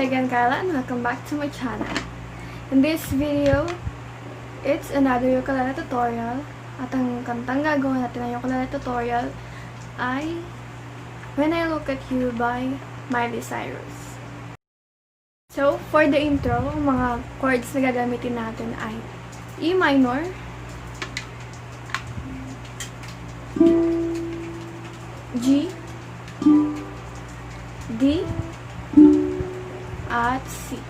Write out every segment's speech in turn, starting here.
again, Kyla, and welcome back to my channel. In this video, it's another ukulele tutorial. At ang kantang gagawin natin na ukulele tutorial ay When I Look at You by Miley Cyrus. So, for the intro, ang mga chords na gagamitin natin ay E minor, G, D, at C.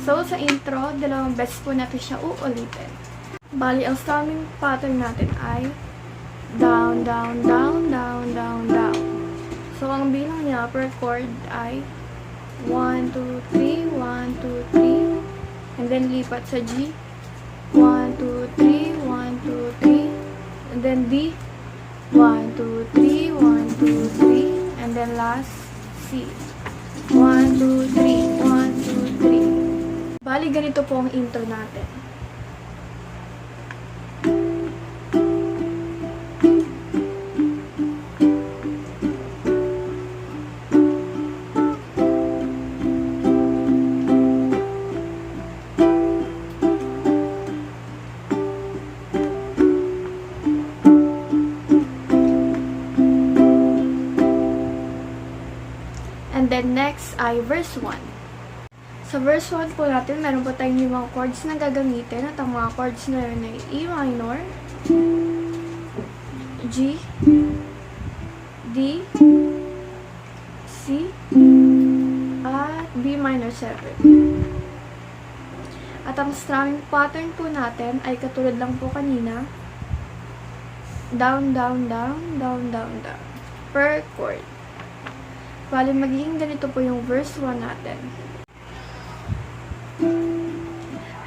So, sa intro, dalawang beses po natin siya uulitin. Bali, ang strumming pattern natin ay down, down, down, down, down, down. So, ang bilang niya per chord ay 1, 2, 3, 1, 2, 3. And then, lipat sa G. 1, 2, 3, 1, 2, 3. And then, D. 1, 2, 3, 1, 2, 3. And then, last, C. 1, 2, 3, 1, 2, 3. Bali, ganito po ang intro natin. And then next ay verse 1. Sa verse 1 po natin, meron po tayong mga chords na gagamitin. At ang mga chords na yun ay E minor, G, D, C, at B minor 7. At ang strumming pattern po natin ay katulad lang po kanina. Down, down, down, down, down, down. Per chord. Bali, magiging ganito po yung verse 1 natin.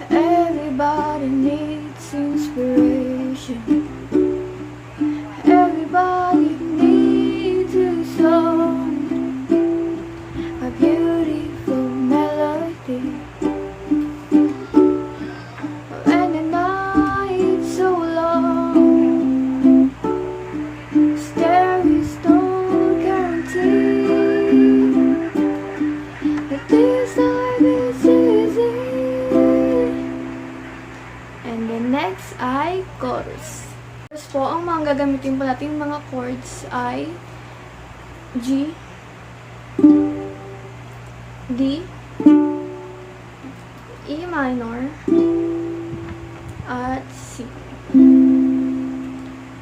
Everybody needs inspiration. Everybody needs a song. A beautiful melody. When the night's so long, there is no guarantee. This life is easy. And the next ay chorus. Chorus po, ang mga gagamitin po natin mga chords ay G, D, E minor, at C.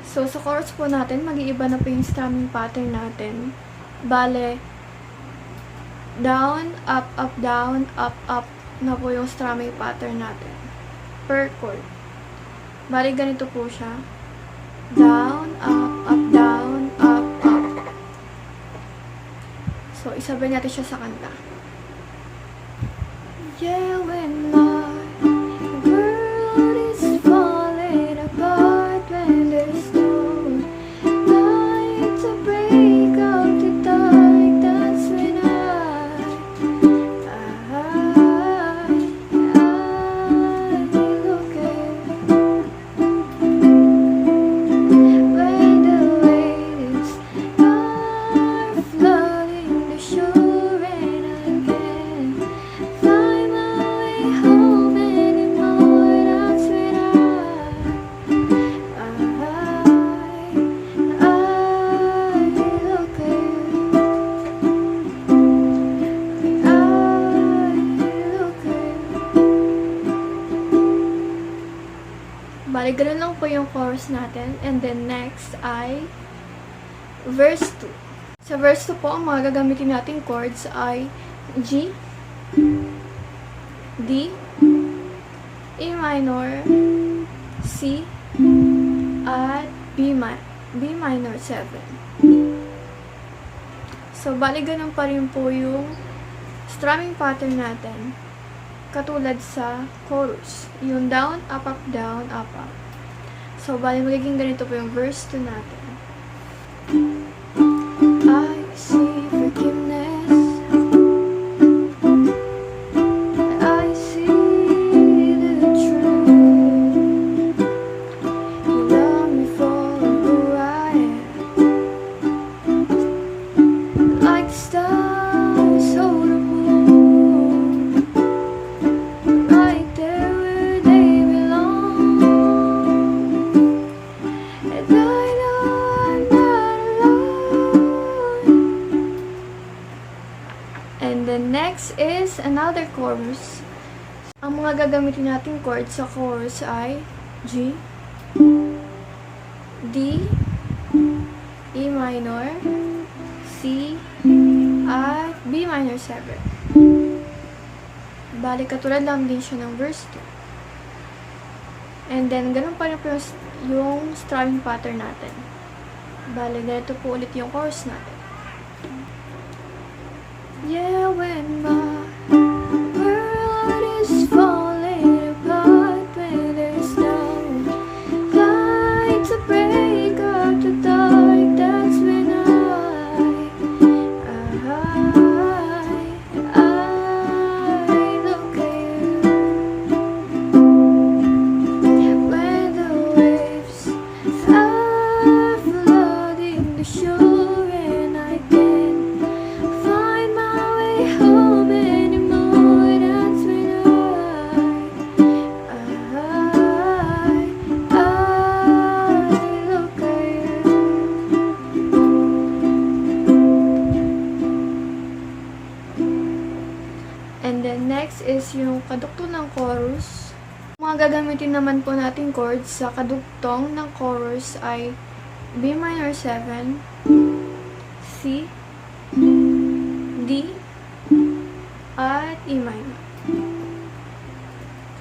So, sa chorus po natin, mag-iiba na po yung strumming pattern natin. Bale, down, up, up na po yung strumming pattern natin. Per chord. Bali, ganito po siya. Down, up, down, up. So, isabay natin siya sa kanta. Yeah, when the world is falling apart, when there's no light to break up the dark, that's when look at when the waves are flooding the shore and I can't find my way home anymore. That's when look at Bali, ganun lang po yung chorus natin. And then next ay verse 2. Sa verse 2 po, ang mga gagamitin natin chords ay G, D, E minor, C, at B minor 7. So, bali ganun pa rin po yung strumming pattern natin. Katulad sa chorus. Yung down, up, down, up. So, bali magiging ganito po yung verse 2 natin. I see forgiveness. I see the truth. You love me for who I am. Like the stars hold the moon. is another chorus. Ang mga gagamitin nating chords sa chorus ay G, D, E minor, C, at B minor 7. Bali, katulad lang din siya ng verse 2. And then, ganun pa rin po yung strumming pattern natin. Bali, ganito po ulit yung chorus natin. Yeah, when my world is falling apart, when there's no light to break up the dark, that's when I look at you. When the waves are flooding the shore and I can't find my way home anymore, that's when I look at you. And then next is yung kadugtong ng chorus. Mga gagamitin naman po natin chords sa kadugtong ng chorus ay B minor 7, C, D, at E minor.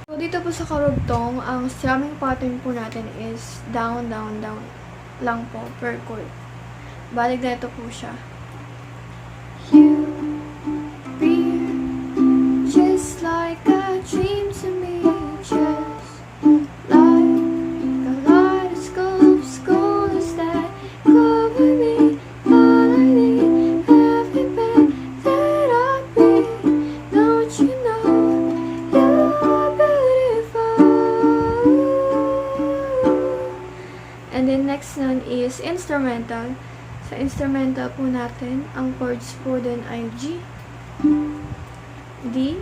So, dito po sa karugtong, ang strumming pattern po natin is down, down, down lang po per chord. Bali, ganito po siya. You appear just like a dream to me, just like a kaleidoscope, colors that cover me. All I need, every bit that I breathe. Don't you know you're beautiful? And then next nun is instrumental. Sa instrumental po natin, ang chords po din ay G, D,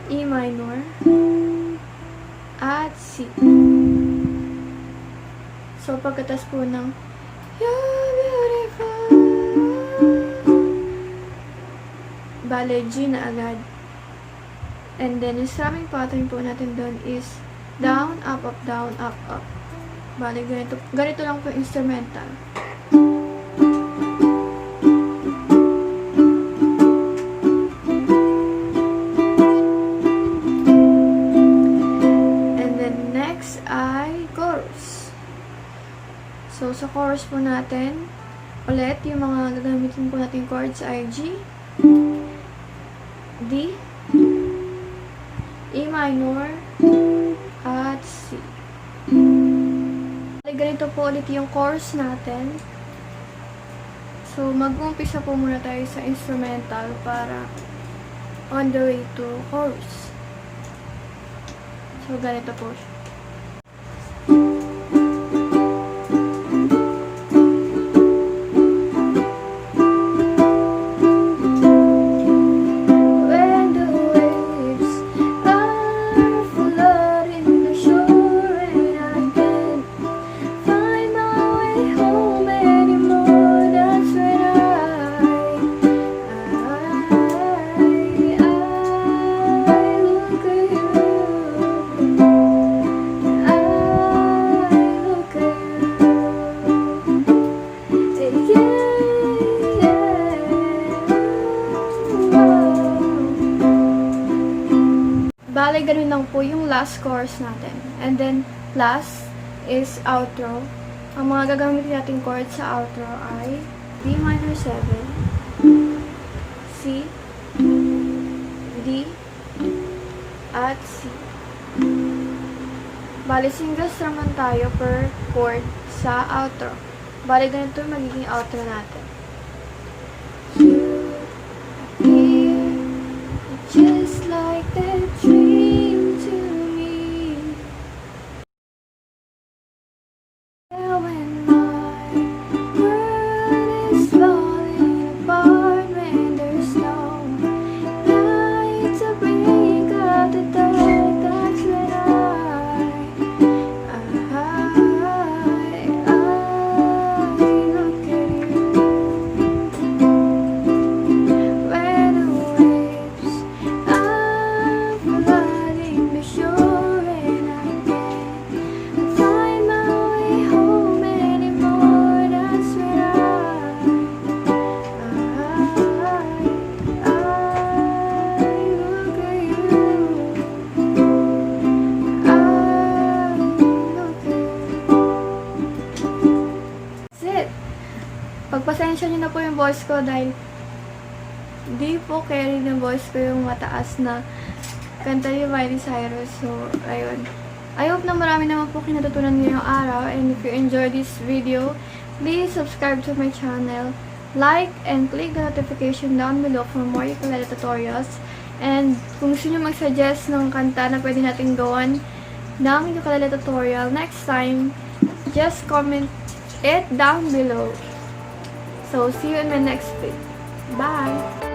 E minor, at C. So, pagkatas po ng You're beautiful, bale, G na agad. And then, yung strumming pattern po natin doon is down, up, down, up, up. Bale, ganito lang po yung instrumental. And then, next ay chorus. So, sa chorus po natin, ulit, yung mga gagamitin po natin chords ay G, D, E minor, at C. Ganito po ulit yung chorus natin. So, mag-umpisa po muna tayo sa instrumental para on the way to chorus. So, ganito po siya. Bale, ganun lang po yung last chorus natin. And then, last is outro. Ang mga gagamitin natin chords sa outro ay B minor 7, C, D, at C. Bale, single strum lang tayo per chord sa outro. Bale, ganito yung magiging outro natin. Just like that dream to me. When my world is falling apart, when there's no light to break up the dark, that's when I look at you. pasensya nyo na po yung voice ko dahil di po carry ng voice ko yung mataas na kanta ni Miley Cyrus. So, ayun. I hope na marami naman po kinatutunan ngayong araw. And if you enjoyed this video, please subscribe to my channel, like, and click the notification down below for more ukulele tutorials. And kung gusto nyo mag-suggest ng kanta na pwede natin gawan ng ukulele tutorial next time, just comment it down below. So, see you in my next video. Bye!